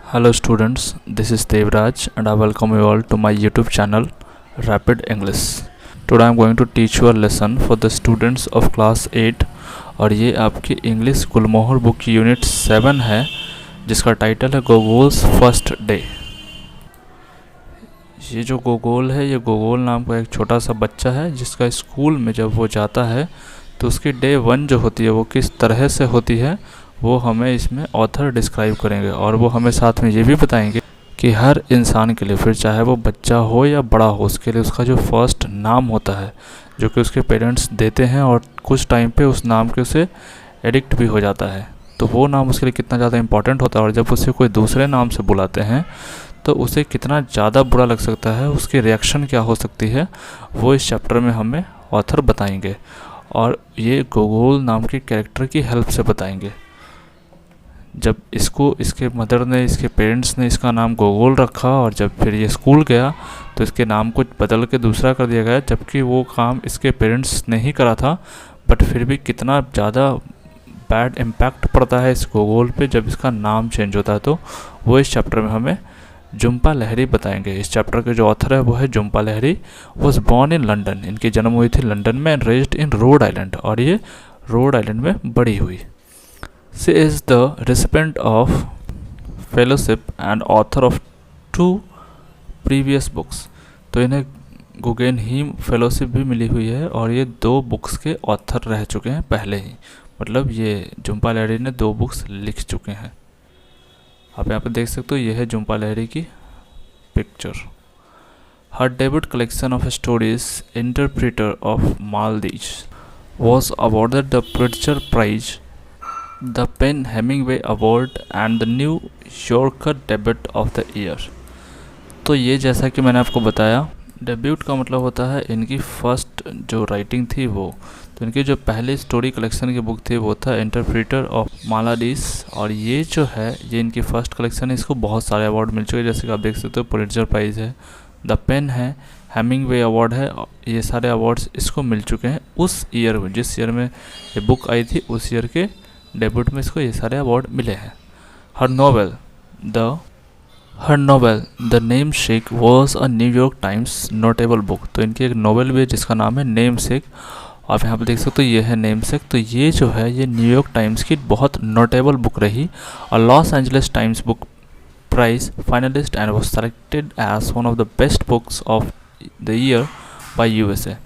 Hello students, this is Devraj and I welcome you all to my YouTube channel Rapid English. Today I am going to teach you a lesson for the students of class 8 और ये आपकी English गुलमोहर book की unit 7 है जिसका title है गोगोल्स first day. ये जो गोगोल है ये गोगोल नाम का एक छोटा सा बच्चा है जिसका स्कूल में जब वो जाता है तो उसकी डे 1 जो होती है वो किस तरह से होती है वो हमें इसमें ऑथर डिस्क्राइब करेंगे और वो हमें साथ में ये भी बताएंगे कि हर इंसान के लिए, फिर चाहे वो बच्चा हो या बड़ा हो, उसके लिए उसका जो फर्स्ट नाम होता है जो कि उसके पेरेंट्स देते हैं और कुछ टाइम पे उस नाम के उसे एडिक्ट भी हो जाता है, तो वो नाम उसके लिए कितना ज़्यादा इम्पॉर्टेंट होता है और जब उसे कोई दूसरे नाम से बुलाते हैं तो उसे कितना ज़्यादा बुरा लग सकता है, उसकी रिएक्शन क्या हो सकती है, वो इस चैप्टर में हमें ऑथर बताएंगे और ये गोगोल नाम के कैरेक्टर की हेल्प से बताएंगे। जब इसको इसके मदर ने, इसके पेरेंट्स ने इसका नाम गोगोल रखा और जब फिर ये स्कूल गया तो इसके नाम को बदल के दूसरा कर दिया गया, जबकि वो काम इसके पेरेंट्स ने ही करा था, बट फिर भी कितना ज़्यादा बैड इम्पैक्ट पड़ता है इस गोगोल पे जब इसका नाम चेंज होता है, तो वो इस चैप्टर में हमें जुम्पा लहरी बताएंगे। इस चैप्टर के जो ऑथर है वो है जुम्पा लहरी। वॉज बॉर्न इन लंदन, इनकी जन्म हुई थी लंदन में, and raised in Rhode Island, और ये रोड आइलैंड में बड़ी हुई। She is the recipient of fellowship and author of 2 previous books। तो इन्हें गुगेनहीम फेलोशिप भी मिली हुई है और ये 2 बुक्स के ऑथर रह चुके हैं पहले ही, मतलब ये जुम्पा लहरी ने 2 बुक्स लिख चुके हैं। आप यहाँ पे देख सकते हो, ये है जुम्पा लहरी की picture. Her debut collection of stories interpreter of Maldives was awarded the Pulitzer Prize, the PEN Hemingway award and the New Yorker debut of the year. तो ये जैसा कि मैंने आपको बताया, डेब्यूट का मतलब होता है इनकी फर्स्ट जो राइटिंग थी वो, तो इनकी जो पहली स्टोरी कलेक्शन की बुक थी वो था इंटरप्रेटर ऑफ मालाडीस, और ये जो है ये इनकी फर्स्ट कलेक्शन है। इसको बहुत सारे अवार्ड मिल चुके हैं, जैसे कि आप देख सकते हो पुलित्जर प्राइज़ है, द पेन है, हेमिंगवे अवार्ड है, ये सारे अवार्ड्स इसको मिल चुके हैं उस ईयर में, जिस ईयर में ये बुक आई थी उस ईयर के डेब्यूट में इसको ये सारे अवार्ड मिले हैं। हर novel the name shake was a New York times notable book. तो इनकी एक नोवेल भी है जिसका नाम है नेम शेक। आप यहाँ पे देख सकते हो ये है नेम शेक। तो ये जो है ये न्यूयॉर्क टाइम्स की बहुत नोटेबल बुक रही और Los Angeles Times book prize finalist and was selected as one of the best books of the year by USA.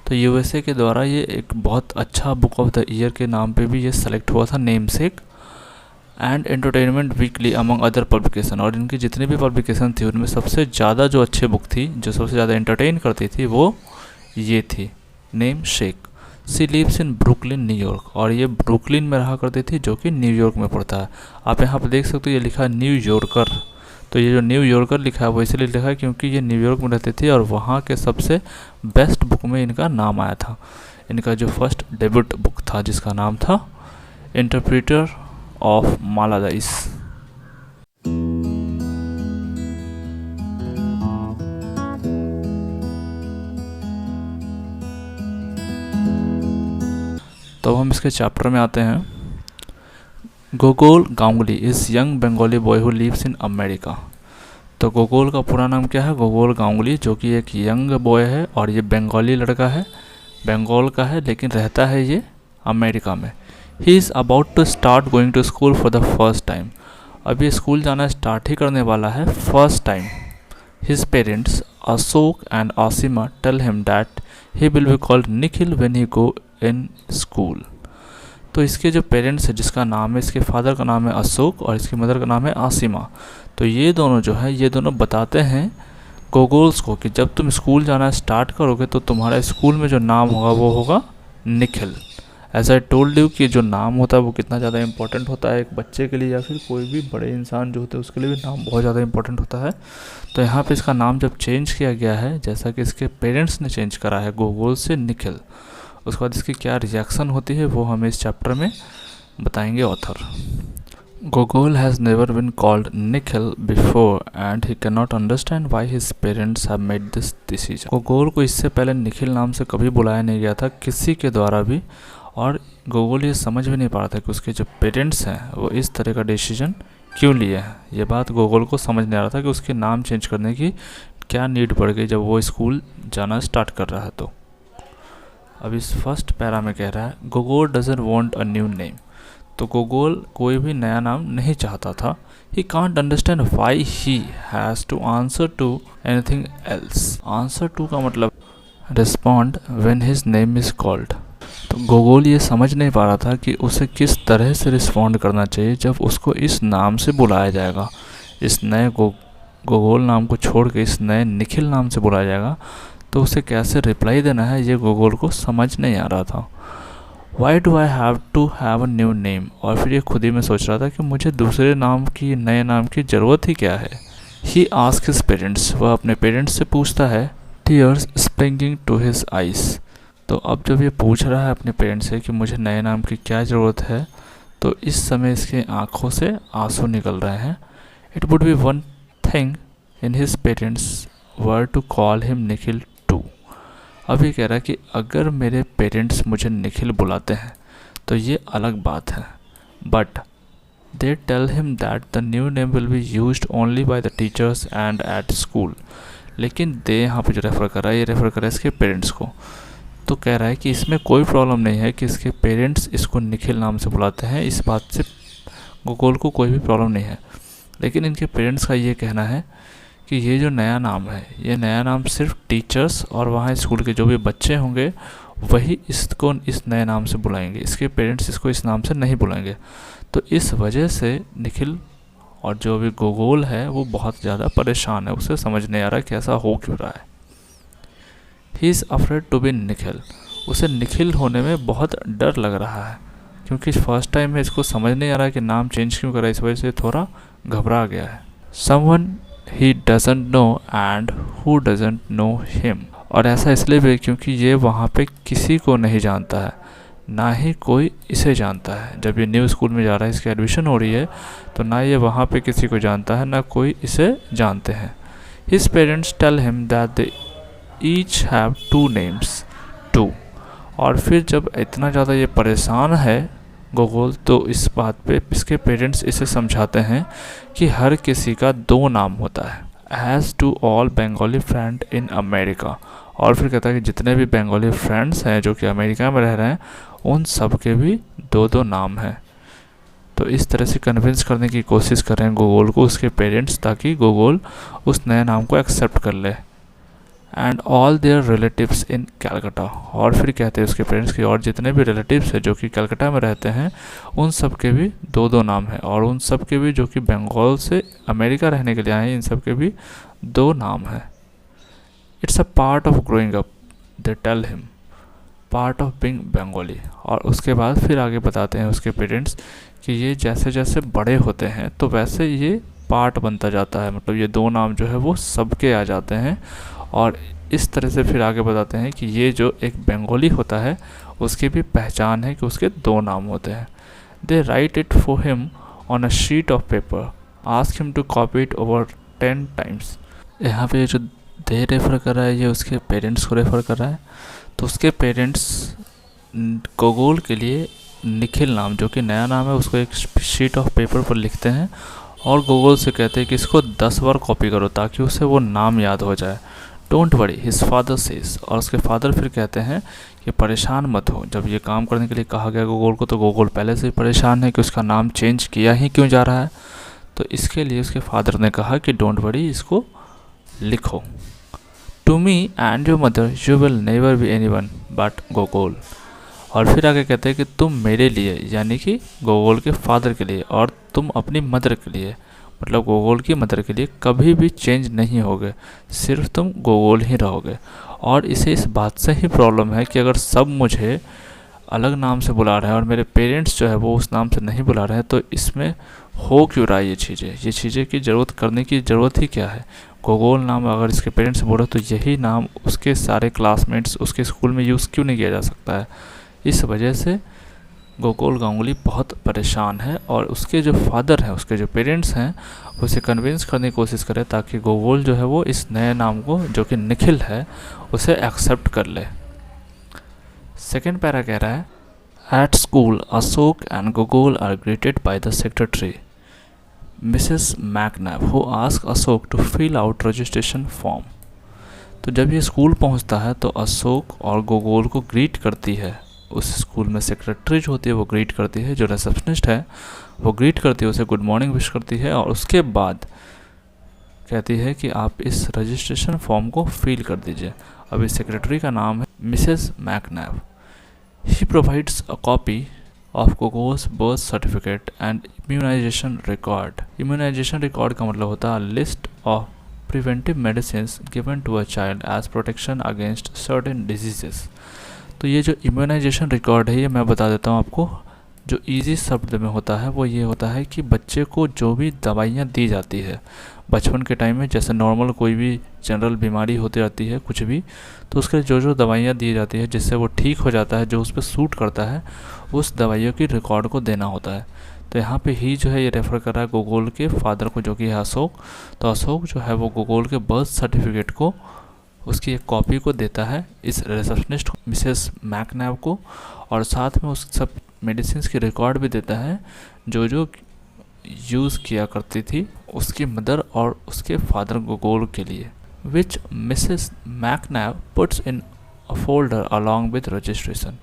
तो यूएसए के द्वारा ये एक बहुत अच्छा बुक ऑफ द ईयर के नाम पे भी ये सेलेक्ट हुआ था, name sec. And entertainment weekly among other publication, और इनकी जितनी भी पब्लिकेशन थी उनमें सबसे ज़्यादा जो अच्छी बुक थी, जो सबसे ज़्यादा एंटरटेन करती थी, वो ये थी namesake. She lives in Brooklyn न्यूयॉर्क, और ये ब्रुकलिन में रहा करती थी जो कि न्यूयॉर्क में पड़ता है। आप यहाँ पर देख सकते हो ये लिखा है न्यू यॉर्कर। तो ये जो न्यू यॉर्कर लिखा है वो इसलिए लिखा है क्योंकि ये न्यूयॉर्क में रहते थे और वहाँ के सबसे बेस्ट बुक में इनका नाम आया था। इनका जो फर्स्ट डेब्यूट बुक था जिसका नाम था इंटरप्रेटर ऑफ मालाडाइस। तो हम इसके चैप्टर में आते हैं। Gogol Ganguly is young Bengali boy who lives in America. तो गोगोल का पूरा नाम क्या है? गोगोल गांगुली, जो कि एक यंग बॉय है और ये बंगाली लड़का है, बंगाल का है लेकिन रहता है ये अमेरिका में। He is about to start going to school for the first time. अब ये स्कूल जाना स्टार्ट ही करने वाला है first time. His parents Ashok and Ashima tell him that he will be called Nikhil when he go in school. तो इसके जो पेरेंट्स है, जिसका नाम है, इसके फादर का नाम है अशोक और इसकी मदर का नाम है आसिमा, तो ये दोनों जो है ये दोनों बताते हैं गोगोल्स को कि जब तुम स्कूल जाना स्टार्ट करोगे तो तुम्हारा स्कूल में जो नाम होगा वो होगा Nikhil. As I told you कि जो नाम होता है वो कितना ज़्यादा इंपॉर्टेंट होता है एक बच्चे के लिए या फिर कोई भी बड़े इंसान जो होते हैं उसके लिए भी नाम बहुत ज़्यादा इंपॉर्टेंट होता है। तो यहाँ पे इसका नाम जब चेंज किया गया है, जैसा कि इसके पेरेंट्स ने चेंज करा है गोगोल से निखिल, उसके बाद इसकी क्या रिएक्शन होती है वो हमें इस चैप्टर में बताएंगे author. गोगोल has never been called Nikhil before and he can not understand why his parents have made this decision. गोगोल को इससे पहले निखिल नाम से कभी बुलाया नहीं गया था किसी के द्वारा भी, और गोगोल ये समझ भी नहीं पा रहा था कि उसके जो पेरेंट्स हैं वो इस तरह का डिसीजन क्यों लिए हैं। ये बात गोगोल को समझ नहीं आ रहा था कि उसके नाम चेंज करने की क्या नीड पड़ गई जब वो स्कूल जाना स्टार्ट कर रहा है। तो अब इस फर्स्ट पैरा में कह रहा है Gogol doesn't want a new name. तो गोगोल कोई भी नया नाम नहीं चाहता था। He can't understand why he has to answer to anything else. Answer to का मतलब respond when his name is called. तो गोगोल ये समझ नहीं पा रहा था कि उसे किस तरह से रिस्पॉन्ड करना चाहिए जब उसको इस नाम से बुलाया जाएगा। इस नए गोगोल नाम को छोड़ के इस नए निखिल नाम से बुलाया जाएगा, तो उसे कैसे रिप्लाई देना है ये गोगोल को समझ नहीं आ रहा था। Why do I have to have a new name. और फिर ये खुद ही में सोच रहा था कि मुझे दूसरे नाम की, नए नाम की ज़रूरत ही क्या है। He ask his parents. वह अपने पेरेंट्स से पूछता है। Tears springing to his eyes. तो अब जब ये पूछ रहा है अपने पेरेंट्स से कि मुझे नए नाम की क्या ज़रूरत है, तो इस समय इसके आँखों से आंसू निकल रहे हैं। It would be one thing in his parents were to call him Nikhil too. अब ये कह रहा है कि अगर मेरे पेरेंट्स मुझे निखिल बुलाते हैं तो ये अलग बात है, but they tell him that the new name will be used only by the teachers and at school. लेकिन दे यहाँ पे जो रेफ़र कर रहा है, ये रेफ़र कर रहा है इसके पेरेंट्स को। तो कह रहा है कि इसमें कोई प्रॉब्लम नहीं है कि इसके पेरेंट्स इसको निखिल नाम से बुलाते हैं, इस बात से गोगोल को कोई भी प्रॉब्लम नहीं है। लेकिन इनके पेरेंट्स का ये कहना है कि ये जो नया नाम है, ये नया नाम सिर्फ टीचर्स और वहाँ स्कूल के जो भी बच्चे होंगे वही इसको इस नए नाम से बुलाएंगे, इसके पेरेंट्स इसको इस नाम से नहीं बुलाएंगे। तो इस वजह से निखिल और जो भी गोगोल है वो बहुत ज़्यादा परेशान है, उसे समझ नहीं आ रहा कि ऐसा हो क्यों रहा है। He is afraid to be Nikhil. उसे निखिल होने में बहुत डर लग रहा है, क्योंकि फर्स्ट टाइम में इसको समझ नहीं आ रहा है कि नाम चेंज क्यों करा, इस वजह से थोड़ा घबरा गया है। Someone he doesn't know and who doesn't know him. और ऐसा इसलिए भी क्योंकि ये वहाँ पे किसी को नहीं जानता है, ना ही कोई इसे जानता है। जब ये न्यू स्कूल में जा रहा है, इसकी एडमिशन हो रही है, तो ना ये वहाँ पे किसी को जानता है, ना कोई इसे जानते हैं। His parents tell him that they each have two names too. और फिर जब इतना ज़्यादा ये परेशान है गोगोल, तो इस बात पे इसके पेरेंट्स इसे समझाते हैं कि हर किसी का दो नाम होता है, as to all Bengali friend in America. और फिर कहता है कि जितने भी बंगाली फ्रेंड्स हैं जो कि अमेरिका में रह रहे हैं, उन सब के भी दो दो नाम हैं। तो इस तरह से कन्विंस करने की कोशिश कर रहे हैं गोगोल को उसके पेरेंट्स, ताकि गोगोल उस नए नाम को एक्सेप्ट कर ले। And all there relatives in Calcutta. और फिर कहते हैं उसके पेरेंट्स की और जितने भी रिलेटिव्स हैं जो कि कलकत्ता में रहते हैं, उन सब के भी दो दो नाम हैं, और उन सब के भी जो कि बंगाल से अमेरिका रहने के लिए आए हैं, इन सब के भी दो नाम हैं। It's a part of growing up, they tell him, part of being Bengali. और उसके बाद फिर आगे बताते हैं उसके पेरेंट्स कि ये जैसे जैसे बड़े होते हैं तो वैसे ये पार्ट बनता जाता है, मतलब ये दो नाम जो है वो सबके आ जाते हैं। और इस तरह से फिर आगे बताते हैं कि ये जो एक बंगाली होता है उसकी भी पहचान है कि उसके दो नाम होते हैं। They write it for him on a sheet of paper, ask him to copy it over 10 times. यहाँ पे जो दे रेफ़र कर रहा है ये उसके पेरेंट्स को रेफ़र कर रहा है। तो उसके पेरेंट्स गोगोल के लिए निखिल नाम, जो कि नया नाम है, उसको एक शीट ऑफ पेपर पर लिखते हैं और गोगोल से कहते हैं कि इसको 10 बार कॉपी करो ताकि उसे वो नाम याद हो जाए। Don't worry his father says. और उसके फादर फिर कहते हैं कि परेशान मत हो। जब ये काम करने के लिए कहा गया गोगोल को, तो गोगोल पहले से ही परेशान है कि उसका नाम चेंज किया ही क्यों जा रहा है। तो इसके लिए उसके फादर ने कहा कि डोंट वरी, इसको लिखो। To me and your mother you will never be anyone but Gogol. और फिर आगे कहते हैं कि तुम मेरे लिए, यानी कि गोगोल के फादर के लिए, और तुम अपनी मदर के लिए, मतलब गोगोल की मदर के लिए कभी भी चेंज नहीं होगे, सिर्फ तुम गोगोल ही रहोगे। और इसे इस बात से ही प्रॉब्लम है कि अगर सब मुझे अलग नाम से बुला रहे हैं और मेरे पेरेंट्स जो है वो उस नाम से नहीं बुला रहे हैं, तो इसमें हो क्यों रहा है ये चीज़ें की ज़रूरत करने की ज़रूरत ही क्या है। गोगोल नाम अगर इसके पेरेंट्स बोले तो यही नाम उसके सारे क्लासमेट्स उसके स्कूल में यूज़ क्यों नहीं किया जा सकता है। इस वजह से गोगोल गांगुली बहुत परेशान है और उसके जो फादर हैं, उसके जो पेरेंट्स हैं, उसे कन्विंस करने की कोशिश करें ताकि गोगोल जो है वो इस नए नाम को, जो कि निखिल है, उसे एक्सेप्ट कर ले। सेकेंड पैरा कह रहा है at school Ashok and Gogol are greeted by the secretary Mrs McNab who ask Ashok to fill out registration form. तो जब ये स्कूल पहुंचता है तो अशोक और गोगोल को ग्रीट करती है। उस स्कूल में सेक्रेटरी जो होती है वो ग्रीट करती है, जो रिसेप्शनिस्ट है वो ग्रीट करती है, उसे गुड मॉर्निंग विश करती है और उसके बाद कहती है कि आप इस रजिस्ट्रेशन फॉर्म को फिल कर दीजिए। अब इस सेक्रेटरी का नाम है Mrs McNab. He provides a copy of Gogol's birth certificate and immunisation record. Immunisation record का मतलब होता है list of preventive medicines given to a child as protection against certain diseases. तो ये जो इम्यूनाइजेशन रिकॉर्ड है ये मैं बता देता हूँ आपको, जो इजी शब्द में होता है वो ये होता है कि बच्चे को जो भी दवाइयाँ दी जाती है बचपन के टाइम में, जैसे नॉर्मल कोई भी जनरल बीमारी होती रहती है कुछ भी, तो उसके लिए जो जो दवाइयाँ दी जाती है जिससे वो ठीक हो जाता है, जो उस पर सूट करता है, उस दवाइयों की रिकॉर्ड को देना होता है। तो यहाँ पे ही जो है ये रेफ़र कर रहा है गोगोल के फादर को, जो कि है अशोक। तो अशोक जो है वो गोगोल के बर्थ सर्टिफिकेट को, उसकी एक कॉपी को देता है इस रिसेप्शनिस्ट मिसेस मैकनैब को, और साथ में उस सब मेडिसिन की रिकॉर्ड भी देता है जो जो यूज़ किया करती थी उसकी मदर और उसके फादर गोगोल के लिए, which Mrs McNab puts in a folder along with registration.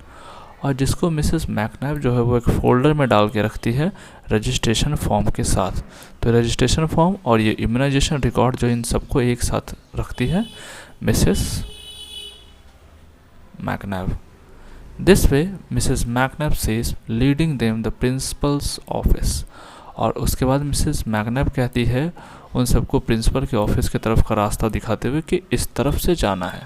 और जिसको मिसेस मैकनैब जो है वो एक फ़ोल्डर में डाल के रखती है रजिस्ट्रेशन फॉर्म के साथ। तो रजिस्ट्रेशन फॉर्म और ये इम्यूनाइजेशन रिकॉर्ड जो इन सबको एक साथ रखती है Mrs McNab. This way Mrs McNab says leading them the principal's office. और उसके बाद मिसेस मैकनैब कहती है उन सबको प्रिंसिपल के ऑफिस की तरफ का रास्ता दिखाते हुए कि इस तरफ से जाना है।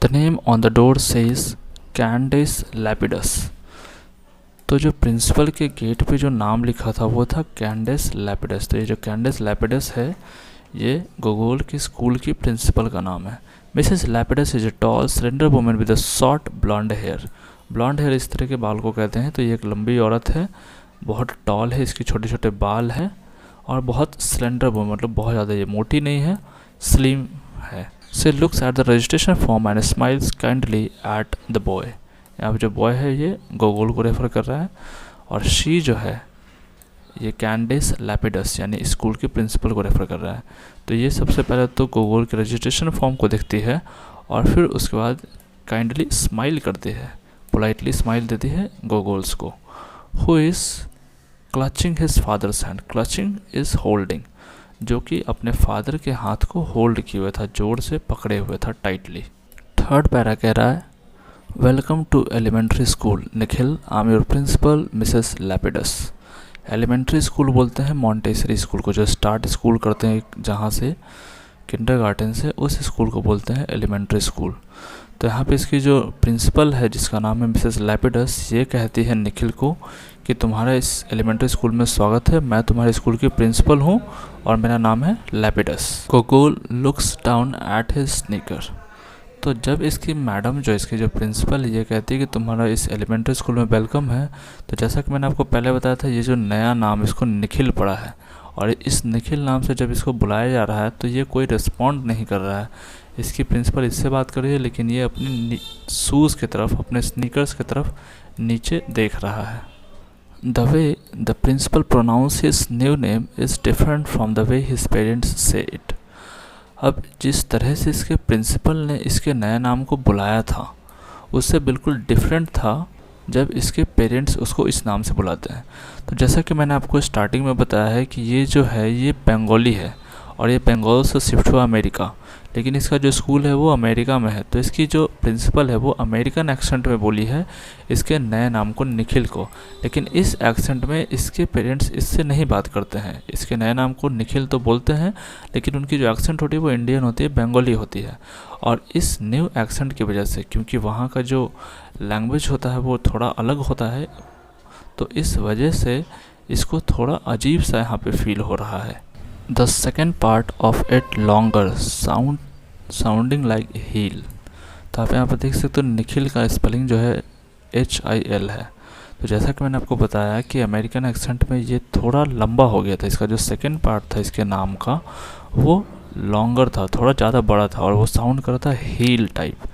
The name on the door says Candice Lapidus. तो जो प्रिंसिपल के गेट पे जो नाम लिखा था वो था कैंडिस लैपिडस। तो ये जो कैंडिस लैपिडस है ये गोगोल की स्कूल की प्रिंसिपल का नाम है। Mrs Lapidus is a tall slender woman with a short blond hair. Blond hair इस तरह के बाल को कहते हैं। तो ये एक लंबी औरत है, बहुत टॉल है, इसके छोटे छोटे बाल हैं और बहुत स्लेंडर वुमन, मतलब बहुत ज़्यादा ये मोटी नहीं है, स्लिम है। She looks at the registration form and smiles kindly at the boy। यहाँ पे जो बॉय है ये गोगोल को रेफर कर रहा है, और शी जो है ये कैंडिस लैपिडस यानी स्कूल की प्रिंसिपल को रेफर कर रहा है। तो ये सबसे पहले तो गोगोल के रजिस्ट्रेशन फॉर्म को देखती है और फिर उसके बाद काइंडली स्माइल करती है, पोलाइटली स्माइल देती है गोगोल्स को। Who is clutching his father's hand. Clutching is holding, जो कि अपने फादर के हाथ को होल्ड किए हुए था, जोर से पकड़े हुए था टाइटली। थर्ड पैरा कह रहा है welcome to elementary school Nikhil, I am your principal Mrs Lapidus. Elementary school बोलते हैं मॉन्टेसरी स्कूल को, जो स्टार्ट स्कूल करते हैं जहाँ से किंडरगार्टन से, उस स्कूल को बोलते हैं एलिमेंट्री स्कूल। तो यहाँ पे इसकी जो प्रिंसिपल है जिसका नाम है मिसेस लैपिडस, ये कहती है निखिल को कि तुम्हारा इस एलिमेंट्री स्कूल में स्वागत है, मैं तुम्हारे स्कूल की प्रिंसिपल हूँ और मेरा नाम है Lapidus. Gogol looks down at his sneaker. तो जब इसकी मैडम जो इसकी जो प्रिंसिपल ये कहती है कि तुम्हारा इस एलिमेंट्री स्कूल में वेलकम है, तो जैसा कि मैंने आपको पहले बताया था ये जो नया नाम इसको निखिल पड़ा है, और इस निखिल नाम से जब इसको बुलाया जा रहा है तो ये कोई रिस्पॉन्ड नहीं कर रहा है। इसकी प्रिंसिपल इससे बात कर रही है लेकिन ये अपने शूज़ की तरफ, अपने स्नीकर्स की तरफ नीचे देख रहा है। The way the principal pronounce his new name is different from the way his parents say it. अब जिस तरह से इसके प्रिंसिपल ने इसके नए नाम को बुलाया था उससे बिल्कुल डिफरेंट था जब इसके पेरेंट्स उसको इस नाम से बुलाते हैं। तो जैसा कि मैंने आपको स्टार्टिंग में बताया है कि ये जो है ये बंगाली है और ये बंगाल से शिफ्ट हुआ अमेरिका, लेकिन इसका जो स्कूल है वो अमेरिका में है। तो इसकी जो प्रिंसिपल है वो अमेरिकन एक्सेंट में बोली है इसके नए नाम को निखिल को, लेकिन इस एक्सेंट में इसके पेरेंट्स इससे नहीं बात करते हैं। इसके नए नाम को निखिल तो बोलते हैं लेकिन उनकी जो एक्सेंट होती है वो इंडियन होती है, बंगाली होती है। और इस न्यू एक्सेंट की वजह से, क्योंकि वहाँ का जो लैंग्वेज होता है वो थोड़ा अलग होता है, तो इस वजह से इसको थोड़ा अजीब सा यहाँ पे फील हो रहा है। The second part of it longer sounding like heel. तो आप यहाँ पर देख सकते हो निखिल का स्पेलिंग जो है HIL है। तो जैसा कि मैंने आपको बताया कि अमेरिकन एक्सेंट में ये थोड़ा लंबा हो गया था, इसका जो सेकेंड पार्ट था इसके नाम का वो लॉन्गर था, थोड़ा ज़्यादा बड़ा था और वो साउंड कर रहा था हील टाइप।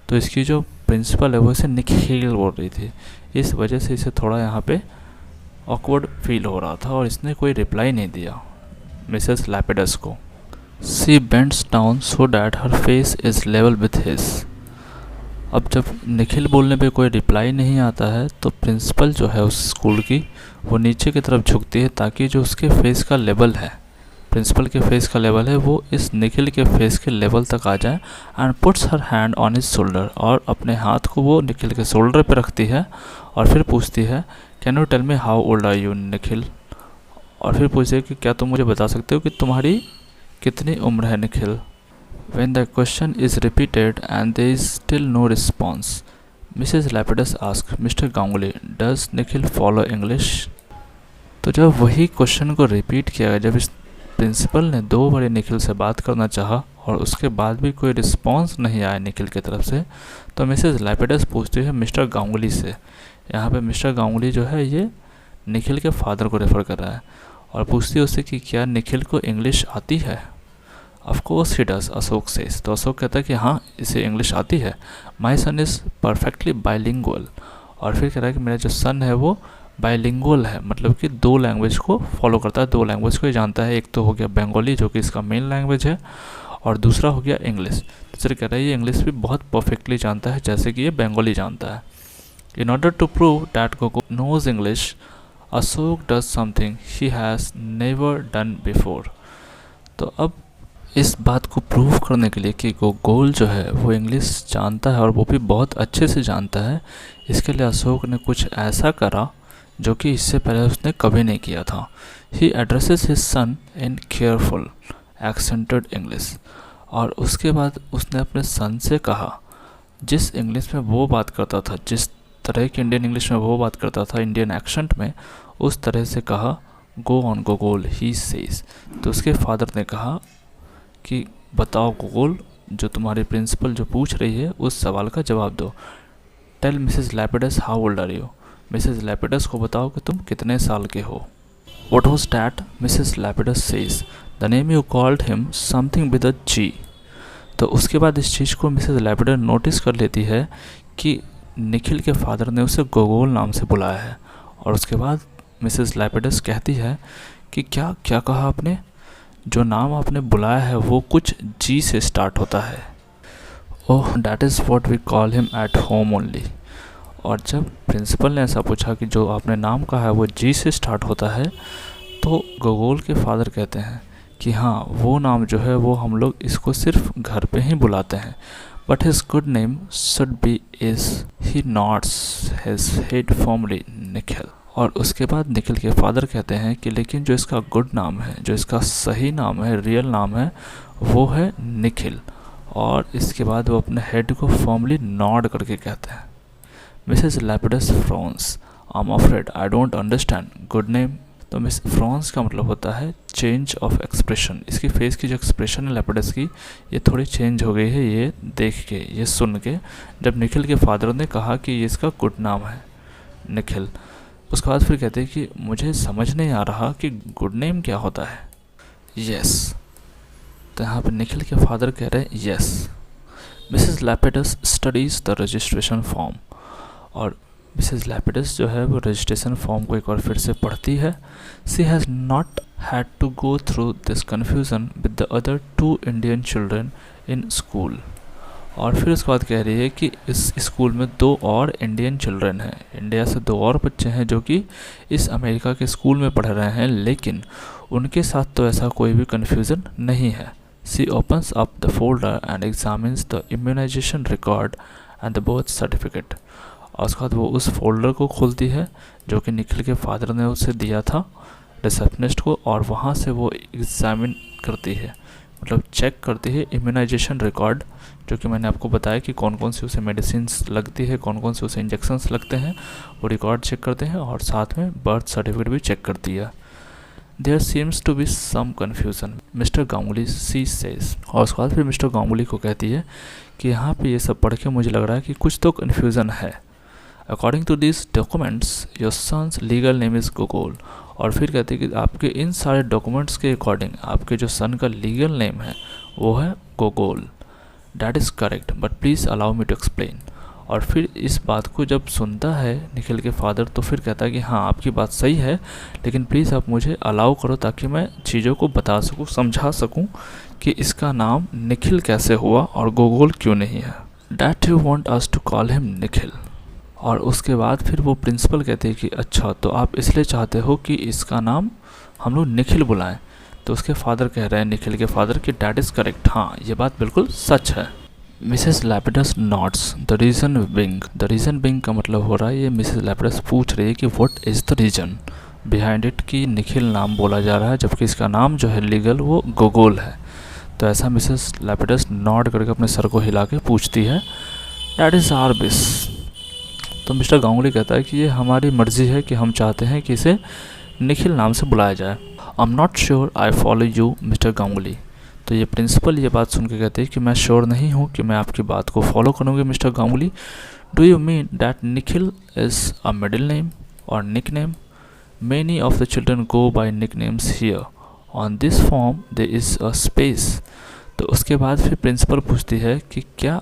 तो इसकी जो प्रिंसिपल है वो इसे निखिल बोल रही थी, इस वजह से इसे थोड़ा यहाँ पे ऑकवर्ड फील हो रहा था और इसने कोई रिप्लाई नहीं दिया। मिसेस लैपिडस को। She bends down so that her face is level with his. अब जब निखिल बोलने पे कोई रिप्लाई नहीं आता है तो प्रिंसिपल जो है उस स्कूल की वो नीचे की तरफ झुकती है ताकि जो उसके फेस का लेवल है, प्रिंसिपल के फेस का लेवल है, वो इस निखिल के फेस के लेवल तक आ जाए। And puts her hand on his shoulder, और अपने हाथ को वो निखिल के शोल्डर पे रखती है और फिर पूछती है can you tell me how old are you Nikhil. और फिर पूछती है कि क्या तुम मुझे बता सकते हो कि तुम्हारी कितनी उम्र है Nikhil. When the question is repeated and there is still no response, Mrs. Lapidus asks, Mr. Ganguly, does Nikhil follow English? तो जब वही क्वेश्चन को रिपीट किया गया, जब इस प्रिंसिपल ने 2 बार निखिल से बात करना चाहा और उसके बाद भी कोई रिस्पॉन्स नहीं आया निखिल की तरफ से, तो मिसेस लैपिडस पूछती है मिस्टर गांगुली से। यहाँ पे मिस्टर गांगुली जो है ये निखिल के फादर को रेफ़र कर रहा है, और पूछती है उससे कि क्या निखिल को इंग्लिश आती है। Of course he does, Ashok says. तो अशोक कहता है कि हाँ इसे इंग्लिश आती है। माई सन इज़ परफेक्टली बाइलिंगुअल। और फिर कह रहा है कि मेरा जो सन है वो बाइलिंगुअल है, मतलब कि 2 लैंग्वेज को फॉलो करता है, 2 लैंग्वेज को ही जानता है। एक तो हो गया बंगाली जो कि इसका मेन लैंग्वेज है, और दूसरा हो गया इंग्लिश। तीसरा कह रहा है ये इंग्लिश भी बहुत परफेक्टली जानता है जैसे कि ये बंगाली जानता है। In order to prove that Gogol knows English, Ashok does something he has never done before. तो अब इस बात को प्रूव करने के लिए कि गोगोल जो है वो इंग्लिश जानता है और वो भी बहुत अच्छे से जानता है, इसके लिए अशोक ने कुछ ऐसा करा जो कि इससे पहले उसने कभी नहीं किया था। ही एड्रेसेस हिज सन इन केयरफुल एक्सेंटेड इंग्लिश। और उसके बाद उसने अपने सन से कहा, जिस इंग्लिश में वो बात करता था, जिस तरह की इंडियन इंग्लिश में वो बात करता था इंडियन एक्सेंट में, उस तरह से कहा गो ऑन गोगोल ही सेज। तो उसके फादर ने कहा कि बताओ गोगोल, जो तुम्हारी प्रिंसिपल जो पूछ रही है उस सवाल का जवाब दो। Tell Mrs Lapidus how old are you. Mrs Lapidus को बताओ कि तुम कितने साल के हो। What was that? Mrs Lapidus says the name you called him something with a G. तो उसके बाद इस चीज़ को मिसेस लैपिडस नोटिस कर लेती है कि निखिल के फादर ने उसे गोगोल नाम से बुलाया है। और उसके बाद मिसेस लैपिडस कहती है कि क्या क्या कहा आपने? जो नाम आपने बुलाया है वो कुछ जी से स्टार्ट होता है। Oh that is what we call him at home only. और जब प्रिंसिपल ने ऐसा पूछा कि जो आपने नाम कहा है वो जी से स्टार्ट होता है, तो गोगोल के फादर कहते हैं कि हाँ वो नाम जो है वो हम लोग इसको सिर्फ घर पे ही बुलाते हैं, but his good name should be is. He nods his head formally Nikhil. और उसके बाद निखिल के फादर कहते हैं कि लेकिन जो इसका गुड नाम है, जो इसका सही नाम है, रियल नाम है, वो है निखिल। और इसके बाद वो अपने हेड को फॉर्मली नॉड करके कहते हैं। Mrs Lapidus frowns, I am afraid I don't understand good name. तो मिस फ्रॉन्स का मतलब होता है चेंज ऑफ एक्सप्रेशन। इसकी फेस की जो एक्सप्रेशन है लैपिडस की, ये थोड़ी चेंज हो गई है ये देख के, ये सुन के, जब निखिल के फादर ने कहा कि ये इसका गुड नाम है निखिल। उसके बाद फिर कहते हैं कि मुझे समझ नहीं आ रहा कि गुड नेम क्या होता है। यस, तो यहाँ पे निखिल के फादर कह रहे हैं yes. Mrs Lapidus studies the registration form. और मिसेस लैपिडस जो है वो रजिस्ट्रेशन फॉर्म को एक बार फिर से पढ़ती है। She has not had to go through this confusion with the other 2 Indian children in school. और फिर उसके बाद कह रही है कि इस स्कूल में 2 और इंडियन चिल्ड्रन हैं, इंडिया से 2 और बच्चे हैं जो कि इस अमेरिका के स्कूल में पढ़ रहे हैं, लेकिन उनके साथ तो ऐसा कोई भी कन्फ्यूज़न नहीं है। She opens up the folder and examines the immunization record and the birth certificate. और उसके बाद वो उस फोल्डर को खोलती है जो कि निखिल के फादर ने उसे दिया था रिसेप्शनिस्ट को, और वहाँ से वो एग्जामिन करती है, मतलब चेक करती है इम्यूनाइजेशन रिकॉर्ड, जो कि मैंने आपको बताया कि कौन कौन सी उसे मेडिसिन्स लगती है, कौन कौन से उसे इंजेक्शंस लगते हैं, वो रिकॉर्ड चेक करते हैं, और साथ में बर्थ सर्टिफिकेट भी चेक करती है। There seems to be some confusion mister Ganguly she says. और उसके बाद फिर मिस्टर गांगुली को कहती है कि यहाँ पे ये सब पढ़ के मुझे लग रहा है कि कुछ तो कन्फ्यूज़न है। According to this documents your son's legal name is Gogol. और फिर कहते हैं कि आपके इन सारे डॉक्यूमेंट्स के अकॉर्डिंग आपके जो सन का लीगल नेम है वो है Gogol. That is correct but please allow me to explain. और फिर इस बात को जब सुनता है निखिल के फादर तो फिर कहता है कि हाँ आपकी बात सही है, लेकिन प्लीज़ आप मुझे अलाउ करो ताकि मैं चीज़ों को बता सकूँ, समझा सकूँ कि इसका नाम निखिल कैसे हुआ और गोगोल क्यों नहीं है। That you want us to call him Nikhil. और उसके बाद फिर वो प्रिंसिपल कहते हैं कि अच्छा तो आप इसलिए चाहते हो कि इसका नाम हम लोग निखिल बुलाएं। तो उसके फादर कह रहे हैं, निखिल के फादर, कि डैट इज़ करेक्ट, हाँ ये बात बिल्कुल सच है। Mrs Lapidus notes the reason being का मतलब हो रहा है, ये मिसेस लैपिडस पूछ रही है कि what is the reason behind it, कि निखिल नाम बोला जा रहा है जबकि इसका नाम जो है लीगल वो गोगोल है। तो ऐसा मिसेस लैपिडस नॉड करके अपने सर को हिला के पूछती है। That is our wish. तो मिस्टर गांगुली कहता है कि ये हमारी मर्ज़ी है कि हम चाहते हैं कि इसे निखिल नाम से बुलाया जाए। I am not sure I follow you mister Ganguly. तो ये प्रिंसिपल ये बात सुन के कहते हैं कि मैं श्योर नहीं हूँ कि मैं आपकी बात को फॉलो करूँगी Mr Ganguly. Do you mean that Nikhil is a middle name or nickname? Many of the children go by nicknames here, on this form there is a space. तो उसके बाद फिर प्रिंसिपल पूछती है कि क्या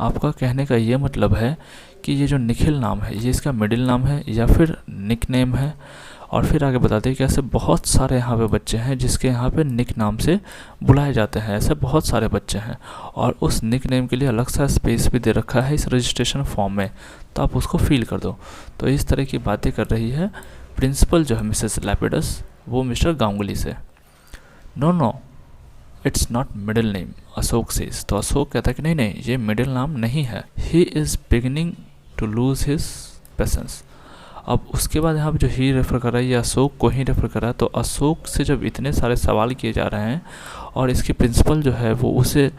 आपका कहने का ये मतलब है कि ये जो निखिल नाम है ये इसका मिडिल नाम है या फिर निक नेम है? और फिर आगे बताते हैं कि ऐसे बहुत सारे यहाँ पे बच्चे हैं जिसके यहाँ पे निक नाम से बुलाए जाते हैं, ऐसे बहुत सारे बच्चे हैं और उस निक नेम के लिए अलग सा स्पेस भी दे रखा है इस रजिस्ट्रेशन फॉर्म में, तो आप उसको फिल कर दो। तो इस तरह की बातें कर रही है प्रिंसिपल जो है मिसेस लैपिडस वो मिस्टर गांगुली से। No it's not middle name Ashok says. तो अशोक कहता है कि नहीं ये मिडिल नाम नहीं है। He is beginning to lose his patience. अब उसके बाद यहाँ पे जो ही रेफ़र कर रहा है ये अशोक को ही रेफ़र कर रहा है। तो अशोक से जब इतने सारे सवाल किए जा रहे हैं और इसकी प्रिंसिपल जो है वो उसे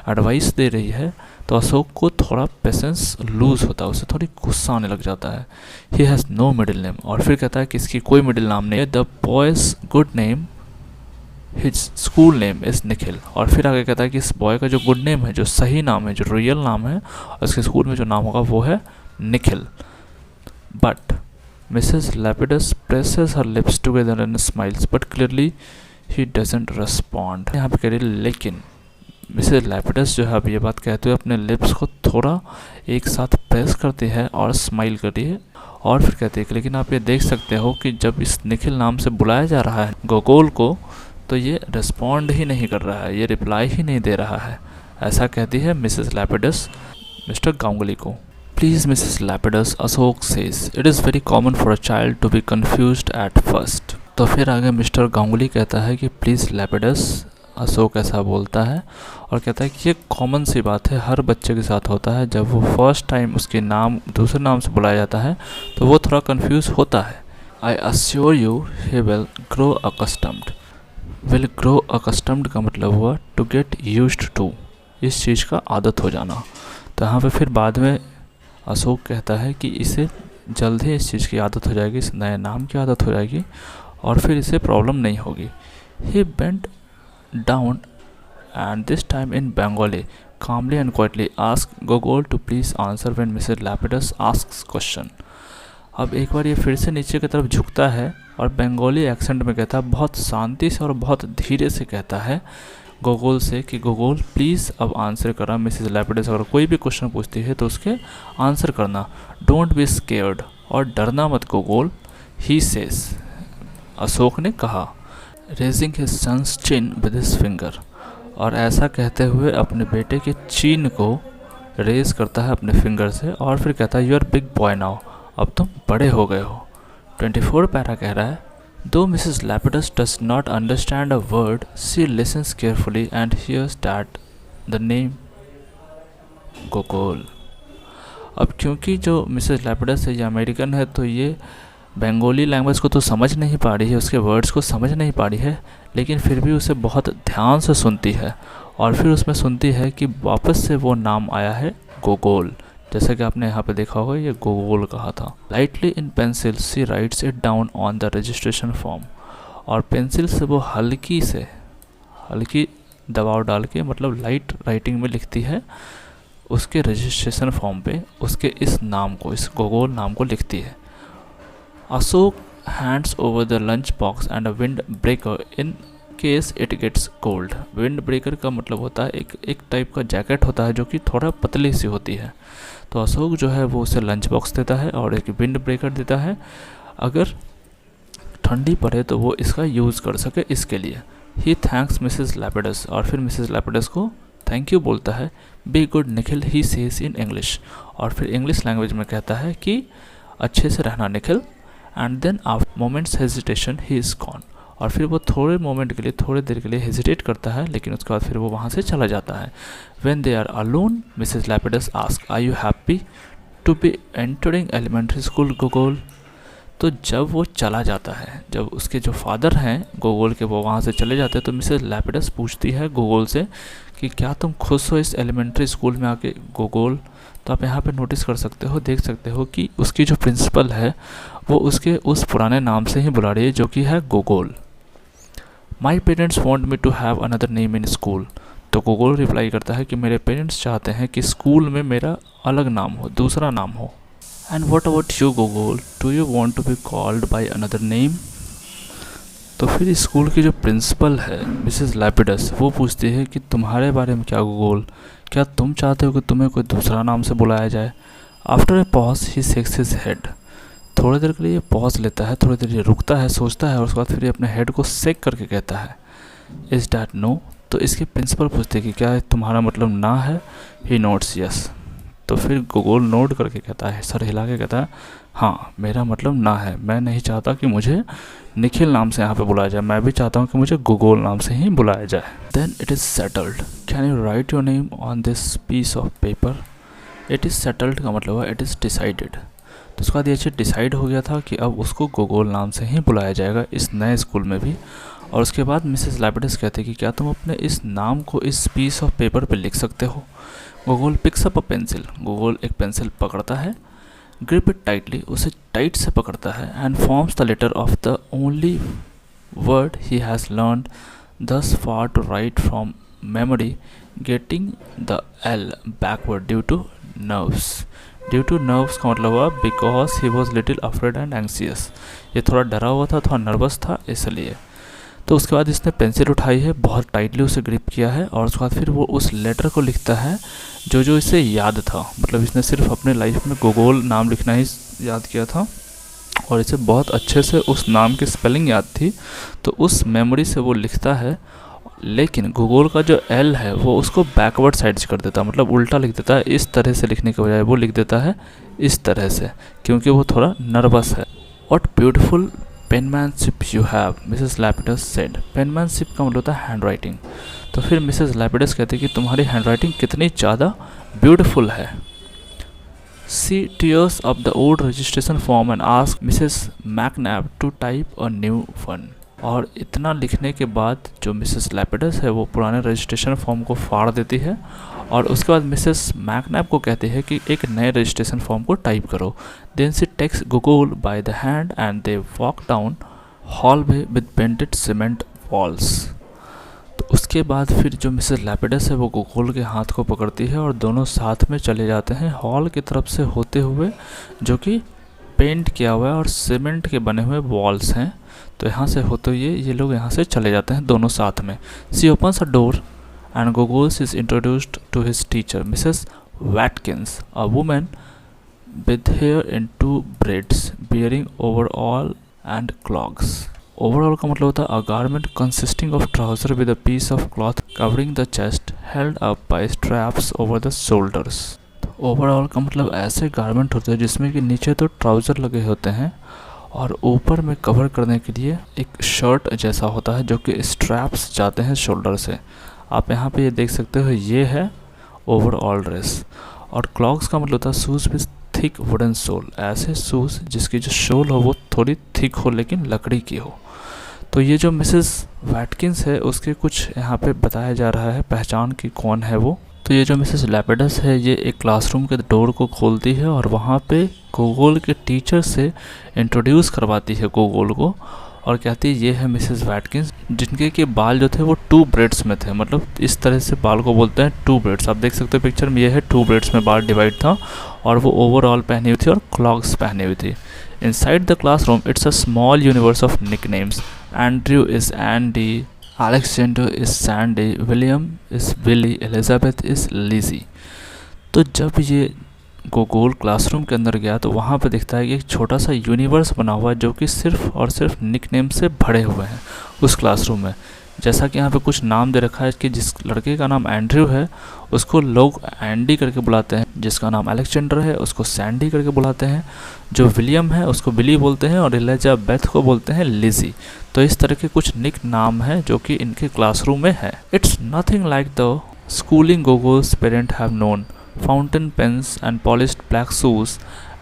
एडवाइस दे रही है तो अशोक को थोड़ा पेशेंस लूज़ होता है, उसे थोड़ी गुस्सा आने लग जाता है। He has no middle name. और फिर कहता है कि इसकी कोई मिडिल नाम नहीं है। The boys good name his school name is Nikhil. और फिर आगे कहता है कि इस बॉय का जो गुड नेम है, जो सही नाम है, जो रियल नाम है, और उसके स्कूल में जो नाम होगा वो है Nikhil. But Mrs Lapidus presses her lips together and smiles but clearly he doesn't respond. यहाँ पे कह रही लेकिन मिसेस लैपिडस जो है अब ये बात कहते हुए अपने लिप्स को थोड़ा एक साथ प्रेस करती है और स्माइल करती है और फिर कहती है कि लेकिन आप ये देख सकते हो कि जब इस निखिल नाम से बुलाया जा रहा है गोगोल को तो ये रिस्पॉन्ड ही नहीं कर रहा है, ये रिप्लाई ही नहीं दे रहा है। ऐसा कहती है मिसेस लैपिडस मिस्टर गांगुली को। Please Mrs Lapidus Ashok says it is very common for a child to be confused at first. तो फिर आगे मिस्टर गांगुली कहता है कि प्लीज़ लैपिडस, अशोक ऐसा बोलता है और कहता है कि ये कॉमन सी बात है, हर बच्चे के साथ होता है। जब वो फर्स्ट टाइम उसके नाम दूसरे नाम से बुलाया जाता है तो वो थोड़ा कन्फ्यूज़ होता है। I assure you he will grow accustomed. Will grow accustomed का मतलब हुआ टू गेट यूज्ड टू, इस चीज़ का आदत हो जाना। तो यहाँ पे फिर बाद में अशोक कहता है कि इसे जल्द ही इस चीज़ की आदत हो जाएगी, इस नए नाम की आदत हो जाएगी और फिर इसे प्रॉब्लम नहीं होगी। He bent down and this time in Bengali, calmly and quietly asked Gogol to please answer when Mrs. Lapidus asks question। अब एक बार ये फिर से नीचे की तरफ झुकता है और बंगाली एक्सेंट में कहता है, बहुत शांति से और बहुत धीरे से कहता है गोगोल से कि गोगोल प्लीज़ अब आंसर करना। मिसेस लैपिडस अगर कोई भी क्वेश्चन पूछती है तो उसके आंसर करना। डोंट बी स्केयर्ड, और डरना मत गोगोल। ही सेज, अशोक ने कहा, raising his son's chin with his finger, और ऐसा कहते हुए अपने बेटे के चीन को रेज करता है अपने फिंगर से और फिर कहता है, you are big boy now, अब तुम बड़े हो गए हो। 24 पैरा कह रहा है, दो Mrs Lapidus does not understand a word she listens carefully and hears that the name Gogol. अब क्योंकि जो मिसेस लैपिडस है ये अमेरिकन है तो ये बंगाली लैंग्वेज को तो समझ नहीं पा रही है, उसके वर्ड्स को समझ नहीं पा रही है, लेकिन फिर भी उसे बहुत ध्यान से सुनती है और फिर उसमें सुनती है कि वापस से वो नाम आया है गोगोल, जैसा कि आपने यहाँ पे देखा होगा ये गोगोल कहा था। Lightly in pencil she writes it down on the registration form, और पेंसिल से वो हल्की दबाव डाल के, मतलब लाइट राइटिंग में लिखती है उसके रजिस्ट्रेशन फॉर्म पे उसके इस नाम को, इस गोगोल नाम को लिखती है। Ashok hands over the lunch box and a windbreaker in case it gets cold. Windbreaker का मतलब होता है एक टाइप का जैकेट होता है जो कि थोड़ा पतली सी होती है। तो अशोक जो है वो उसे लंच बॉक्स देता है और एक विंड ब्रेकर देता है, अगर ठंडी पड़े तो वो इसका यूज़ कर सके इसके लिए। ही थैंक्स मिसेस लैपिडस, और फिर मिसेस लैपिडस को थैंक यू बोलता है। Be good Nikhil he says in English, और फिर इंग्लिश लैंग्वेज में कहता है कि अच्छे से रहना Nikhil. And then after moments hesitation he is gone, और फिर वो थोड़े मोमेंट के लिए, थोड़ी देर के लिए हेजिटेट करता है, लेकिन उसके बाद फिर वो वहाँ से चला जाता है। When they are alone Mrs Lapidus ask are you happy to be entering elementary school Gogol. तो जब वो चला जाता है, जब उसके जो फादर हैं गोगोल के वो वहाँ से चले जाते हैं, तो मिसेस लैपिडस पूछती है गोगोल से कि क्या तुम खुश हो इस एलिमेंट्री स्कूल में आके गोगोल। तो आप यहाँ पे नोटिस कर सकते हो, देख सकते हो कि उसकी जो प्रिंसिपल है वो उसके उस पुराने नाम से ही बुला रही है, जो कि है Gogol. My parents want me to have another name in school. तो गोगोल रिप्लाई करता है कि मेरे पेरेंट्स चाहते हैं कि स्कूल में मेरा अलग नाम हो, दूसरा नाम हो। And what about you Gogol, do you want to be called by another name. तो फिर स्कूल की जो प्रिंसिपल है मिसेस लैपिडस, वो पूछती है कि तुम्हारे बारे में क्या गोगोल, क्या तुम चाहते हो कि तुम्हें कोई दूसरा नाम से बुलाया जाए। After a pause he shakes his head. थोड़ी देर के लिए पॉज लेता है, थोड़ी देर ये रुकता है, सोचता है, और उसके बाद फिर ये अपने हेड को सेक करके कहता है इज़ डैट नो। तो इसके प्रिंसिपल पूछते हैं कि क्या तुम्हारा मतलब ना है। ही नोट्स यस। तो फिर गोगोल नोट करके कहता है, सर हिला के कहता है हाँ मेरा मतलब ना है, मैं नहीं चाहता कि मुझे निखिल नाम से यहाँ पे बुलाया जाए, मैं भी चाहता हूँ कि मुझे गोगोल नाम से ही बुलाया जाए। Then it is settled, can you write your name on this piece of paper. It is settled का मतलब है इट इज़ डिसाइडेड। तो उसके बाद ये चीज़ डिसाइड हो गया था कि अब उसको गोगोल नाम से ही बुलाया जाएगा इस नए स्कूल में भी। और उसके बाद मिसेस लैपिडस कहते हैं कि क्या तुम अपने इस नाम को इस पीस ऑफ पेपर पे लिख सकते हो। Gogol picks up a pencil, Gogol एक पेंसिल पकड़ता है, ग्रिप इट टाइटली, उसे टाइट से पकड़ता है, and forms the letter of the only word he has learned thus far to write from memory, getting the L backward due to nerves. Due to nerves का मतलब हुआ because he was little afraid and anxious, ये थोड़ा डरा हुआ था, थोड़ा nervous था इसलिए। तो उसके बाद इसने पेंसिल उठाई है, बहुत टाइटली उसे ग्रिप किया है, और उसके बाद फिर वो उस लेटर को लिखता है जो जो इसे याद था। मतलब इसने सिर्फ अपने लाइफ में गोगोल नाम लिखना ही याद किया था, और इसे बहुत अच्छे से उस नाम की स्पेलिंग याद थी, तो उस मेमोरी से वो लिखता है। लेकिन गोगोल का जो एल है वो उसको बैकवर्ड साइड से कर देता है, मतलब उल्टा लिख देता है। इस तरह से लिखने के बजाय वो लिख देता है इस तरह से, क्योंकि वो थोड़ा नर्वस है। What beautiful penmanship you have, Mrs Lapidus said. Penmanship का मतलब होता है हैंड राइटिंग। तो फिर मिसेस लैपिडस कहती है कि तुम्हारी हैंड राइटिंग कितनी ज़्यादा ब्यूटीफुल है। She tears up the old registration form and ask Mrs McNab to type a new one. और इतना लिखने के बाद जो मिसेस लैपिडस है वो पुराने रजिस्ट्रेशन फॉर्म को फाड़ देती है, और उसके बाद मिसेस मैकनैब को कहती है कि एक नए रजिस्ट्रेशन फॉर्म को टाइप करो। Then she takes Gogol by the hand and they walk down hallway with painted cement walls. तो उसके बाद फिर जो मिसेस लैपिडस है वो गोगोल के हाथ को पकड़ती है, और दोनों साथ में चले जाते हैं हॉल की तरफ से होते हुए, जो कि पेंट किया हुआ है और सीमेंट के बने हुए वॉल्स हैं। तो यहाँ से होते हुए ये लोग यहाँ से चले जाते हैं दोनों साथ में। She opens a door and Googles is introduced to his teacher, Mrs. Watkins, a woman with hair in two braids, wearing overall and clogs. Overall का मतलब होता है a garment consisting of trouser with a piece of cloth covering the chest, held up by straps over the shoulders. Overall का मतलब ऐसे garment होते हैं जिसमें कि नीचे तो ट्राउज़र लगे होते हैं और ऊपर में कवर करने के लिए एक शर्ट जैसा होता है जो कि स्ट्रैप्स जाते हैं शोल्डर से। आप यहाँ पे ये देख सकते हो, ये है ओवरऑल ड्रेस। और क्लॉग्स का मतलब होता है shoes with thick wooden sole, ऐसे शूज़ जिसकी जो सोल हो वो थोड़ी थिक हो लेकिन लकड़ी की हो। तो ये जो मिसेस वैटकिंस है उसके कुछ यहाँ पे बताया जा रहा है पहचान की कौन है वो। तो ये जो मिसेस लैपिडस है ये एक क्लासरूम के डोर को खोलती है और वहाँ पे गोगोल के टीचर से इंट्रोड्यूस करवाती है गोगोल को, और कहती है ये है मिसेस वैटकिंस, जिनके के बाल जो थे वो 2 ब्रेड्स में थे। मतलब इस तरह से बाल को बोलते हैं 2 ब्रेड्स। आप देख सकते हो पिक्चर में, ये है 2 ब्रेड्स में बाल डिवाइड था, और वो ओवरऑल पहनी हुई थी और क्लॉग्स पहनी हुई थी। Inside the classroom it's a small universe of nicknames. Andrew is Andy, Alexander is Sandy, William is Willy, Elizabeth is Lizzie. तो जब ये गूगल क्लासरूम के अंदर गया तो वहाँ पे दिखता है कि एक छोटा सा यूनिवर्स बना हुआ है जो कि सिर्फ और सिर्फ निकनेम से भरे हुए हैं उस क्लासरूम में। जैसा कि यहाँ पे कुछ नाम दे रखा है कि जिस लड़के का नाम एंड्रयू है उसको लोग एंडी करके बुलाते हैं, जिसका नाम अलेक्जेंडर है उसको सैंडी करके बुलाते हैं, जो विलियम है उसको बिली बोलते हैं और एलिजाबेथ को बोलते हैं लिजी। तो इस तरह के कुछ निक नाम हैं जो कि इनके क्लासरूम में है। It's nothing like the schooling Gogol's parents have known, fountain pens and polished black shoes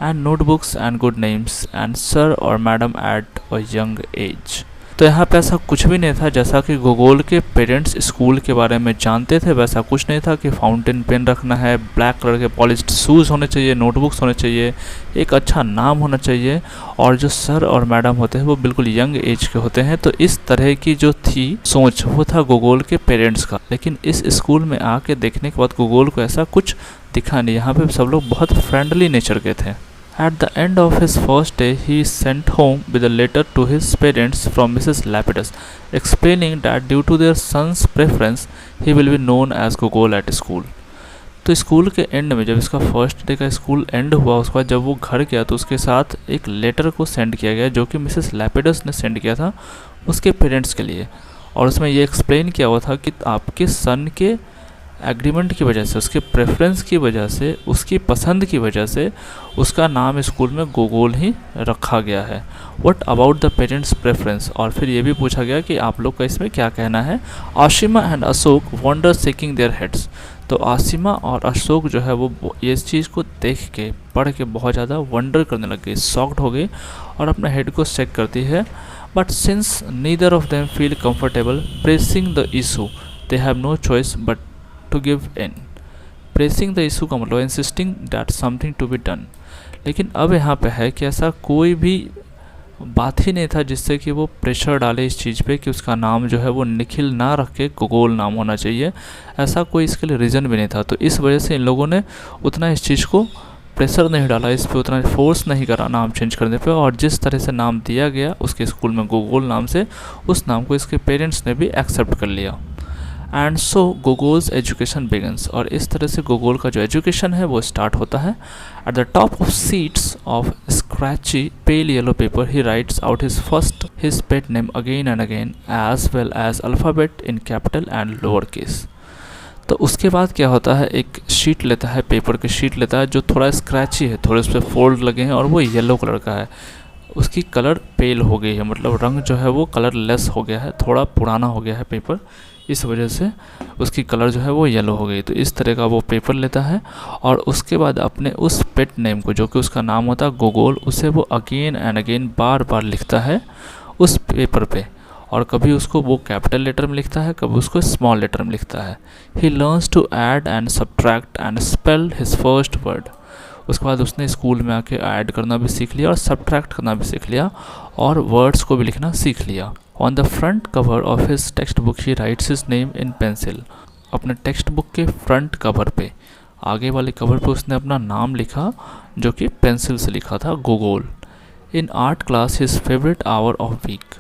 and notebooks and good names and sir or madam at a young age। तो यहाँ पे ऐसा कुछ भी नहीं था जैसा कि गोगोल के पेरेंट्स स्कूल के बारे में जानते थे, वैसा कुछ नहीं था कि फाउंटेन पेन रखना है, ब्लैक कलर के पॉलिश्ड शूज़ होने चाहिए, नोटबुक्स होने चाहिए, एक अच्छा नाम होना चाहिए और जो सर और मैडम होते हैं वो बिल्कुल यंग एज के होते हैं। तो इस तरह की जो थी सोच वो था गोगोल के पेरेंट्स का। लेकिन इस स्कूल में आके देखने के बाद गोगोल को ऐसा कुछ दिखा नहीं। यहाँ पे सब लोग बहुत फ्रेंडली नेचर के थे। At the end of his first day, he sent home with a letter to his parents from Mrs. Lapidus, explaining that due to their son's preference, he will be known as Gogol at school। तो school के and में जब इसका first day का school and हुआ उसके बाद जब वो घर गया तो उसके साथ एक लेटर को सेंड किया गया जो कि मिसेस लैपिडस ने सेंड किया था उसके पेरेंट्स के लिए। और उसमें ये एक्सप्लेन किया हुआ था कि आपके सन के एग्रीमेंट की वजह से, उसके प्रेफरेंस की वजह से, उसकी पसंद की वजह से उसका नाम स्कूल में गोगोल ही रखा गया है। What about the parents preference, और फिर ये भी पूछा गया कि आप लोग का इसमें क्या कहना है। Ashima and Ashok wonder shaking their heads. तो आसिमा और अशोक जो है वो इस चीज़ को देख के पढ़ के बहुत ज़्यादा वंडर करने लग गई, शॉक्ड हो गई और अपने हेड को चेक करती है। But since neither of them feel comfortable pressing the issue they have no choice but to give in. Pressing the issue का मतलब insisting that something to be done. लेकिन अब यहाँ पे है कि ऐसा कोई भी बात ही नहीं था जिससे कि वो प्रेशर डाले इस चीज़ पे कि उसका नाम जो है वो निखिल ना रख के गोगोल नाम होना चाहिए। ऐसा कोई इसके लिए रीज़न भी नहीं था। तो इस वजह से इन लोगों ने उतना इस चीज़ को प्रेशर नहीं डाला, इस पर उतना फोर्स नहीं करा नाम चेंज करने पे। और जिस तरह से नाम दिया गया उसके स्कूल में गोगोल नाम से, उस नाम को इसके पेरेंट्स ने भी एक्सेप्ट कर लिया। And so Gogol's education begins. और इस तरह से गोगोल का जो एजुकेशन है वो स्टार्ट होता है। At the top of sheets of scratchy pale yellow paper he writes out his pet name again and again as well as alphabet in capital and lower case. तो उसके बाद क्या होता है, एक शीट लेता है, पेपर की शीट लेता है जो थोड़ा स्क्रैची है, थोड़े उस पर फोल्ड लगे हैं और वो येलो कलर का है। उसकी कलर पेल हो गई है, मतलब रंग जो है वो कलर लेस हो गया है, थोड़ा पुराना हो गया है पेपर, इस वजह से उसकी कलर जो है वो येलो हो गई। तो इस तरह का वो पेपर लेता है और उसके बाद अपने उस पेट नेम को, जो कि उसका नाम होता है गोगोल, उसे वो अगेन एंड अगेन बार बार लिखता है उस पेपर पे। और कभी उसको वो कैपिटल लेटर में लिखता है, कभी उसको स्मॉल लेटर में लिखता है। He learns to add and subtract and spell his first word. उसके बाद उसने स्कूल में आके ऐड करना भी सीख लिया और सब्ट्रैक्ट करना भी सीख लिया और वर्ड्स को भी लिखना सीख लिया। On the front cover of his text book he rights his name in pencil. अपने टेक्स्ट बुक के फ्रंट कवर पे, आगे वाले कवर पे उसने अपना नाम लिखा जो कि पेंसिल से लिखा था, Gogol. In art class his favourite hour of week.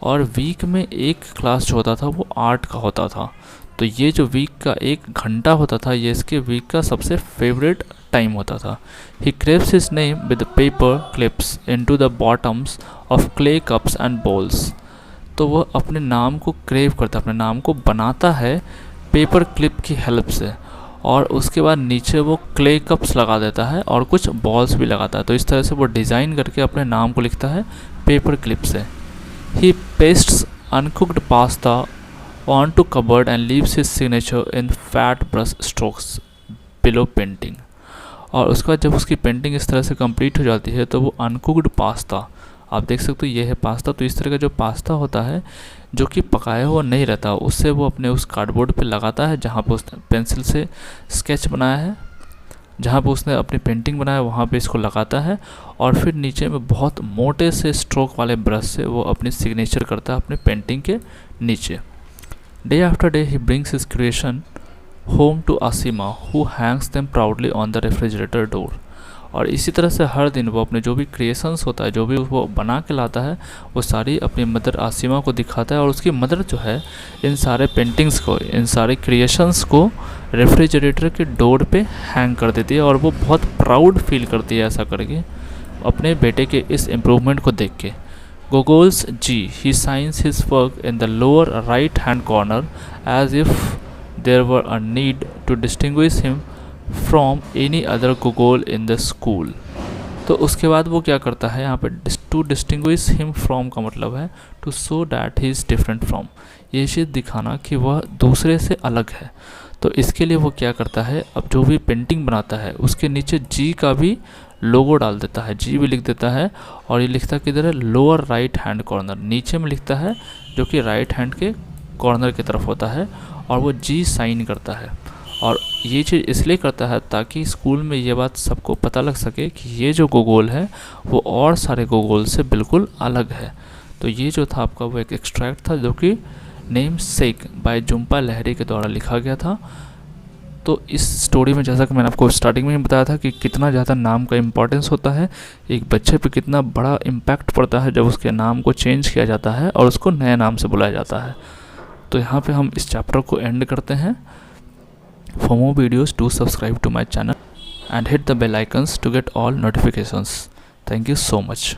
और वीक में एक क्लास जो होता था वो आर्ट का होता था। तो ये जो वीक का 1 घंटा होता था ये इसके वीक का सबसे फेवरेट टाइम होता था। He carves his name with paper clips into the bottoms of clay cups and bowls. तो वह अपने नाम को क्रेव करता है, अपने नाम को बनाता है पेपर क्लिप की हेल्प से, और उसके बाद नीचे वो क्ले कप्स लगा देता है और कुछ बॉल्स भी लगाता है। तो इस तरह से वो डिज़ाइन करके अपने नाम को लिखता है पेपर क्लिप से। He pastes uncooked pasta on to cupboard and leaves his signature in fat brush strokes below painting. और उसके बाद जब उसकी पेंटिंग इस तरह से कंप्लीट हो जाती है तो वो अनकुक्ड पास्ता, आप देख सकते हो ये है पास्ता। तो इस तरह का जो पास्ता होता है जो कि पकाया हुआ नहीं रहता, उससे वो अपने उस कार्डबोर्ड पे लगाता है जहाँ पे उसने पेंसिल से स्केच बनाया है, जहाँ पे उसने अपनी पेंटिंग बनाया वहाँ पे इसको लगाता है और फिर नीचे में बहुत मोटे से स्ट्रोक वाले ब्रश से वो अपनी सिग्नेचर करता है अपने पेंटिंग के नीचे। Day after day he brings his creation home to Ashima who hangs them proudly on the refrigerator door. और इसी तरह से हर दिन वो अपने जो भी क्रिएशंस होता है, जो भी वो बना के लाता है, वो सारी अपनी मदर आसिमा को दिखाता है। और उसकी मदर जो है इन सारे पेंटिंग्स को, इन सारे क्रिएशंस को रेफ्रिजरेटर के डोर पे हैंग कर देती है और वो बहुत प्राउड फील करती है ऐसा करके अपने बेटे के इस इम्प्रूवमेंट को देख के। Gogol's G, he signs his work in the lower right hand corner as if there were a need to distinguish him from any other Gogol in the school। तो उसके बाद वो क्या करता है यहाँ पे, टू डिस्टिंग्विश हिम फ्रॉम का मतलब है to show that he is different from, ये चीज़ दिखाना कि वह दूसरे से अलग है। तो इसके लिए वो क्या करता है, अब जो भी पेंटिंग बनाता है उसके नीचे जी का भी लोगो डाल देता है, जी भी लिख देता है। और ये लिखता किधर है, लोअर राइट हैंड कॉर्नर, नीचे में लिखता है जो कि राइट हैंड के कॉर्नर की तरफ होता है, और वो जी साइन करता है। और ये चीज़ इसलिए करता है ताकि स्कूल में ये बात सबको पता लग सके कि ये जो गोगोल है वो और सारे गोगोल से बिल्कुल अलग है। तो ये जो था आपका वो एक एक्सट्रैक्ट था जो कि नेम सेक बाय जुम्पा लहरी के द्वारा लिखा गया था। तो इस स्टोरी में जैसा कि मैंने आपको स्टार्टिंग में बताया था कि कितना ज़्यादा नाम का इम्पोर्टेंस होता है, एक बच्चे पे कितना बड़ा इम्पैक्ट पड़ता है जब उसके नाम को चेंज किया जाता है और उसको नए नाम से बुलाया जाता है। तो यहाँ पे हम इस चैप्टर को एंड करते हैं। For more videos, do subscribe to my channel and hit the bell icons to get all notifications. Thank you so much.